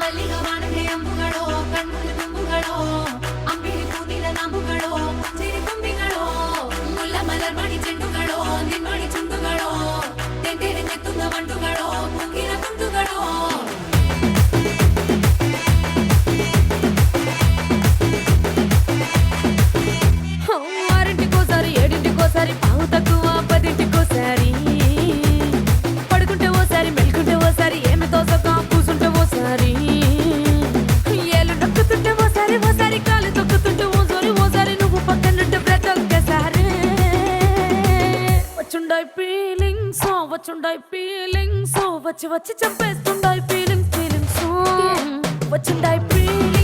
ಮಲ್ಲಿಗ ವಾಣತೆ ಅಂಬುಗಳೋ ಕಣ್ಮುಲ್ಲ ತುಂಬುಗಳೋ ಅಂಬಿಳಿ ಕೂದಿಲ ನಂಬುಗಳೋ ಚಿರಿ ತುಂಬಿಗಳೋ ಮುಲ್ಲ ಮಲರ್ ಮಣಿ ಚೆಂಡುಗಳೋ ನಿನ್ಮಣಿ ಚುಂಡುಗಳೋ ತೆಂಟೆರೆ ತೆತ್ತುಂಗ ಮಂಟುಗಳೋ ಕುಂಗಿನ ತುಂಡುಗಳೋ ఆరింటికోసారి ఏడింటికోసారి పావు తక్కువ పదింటికోసారి పడుకుంటే ఓసారి మెలుకుంటే ఓసారి ఏమి తోసక కూసుంటే ఓసారి ఏళ్ళు నొక్కుతుంటే ఓసారి ఓసారి కాలు తొక్కుతుంటే ఓసారి నువ్వు పక్కనుంటే బ్రతొక్కసారి వచ్చుండాయి ఫీలింగ్స్ వచ్చి వచ్చి చంపేస్తుండాయి ఫీలింగ్స్ వచ్చుండాయి ఫీలింగ్స్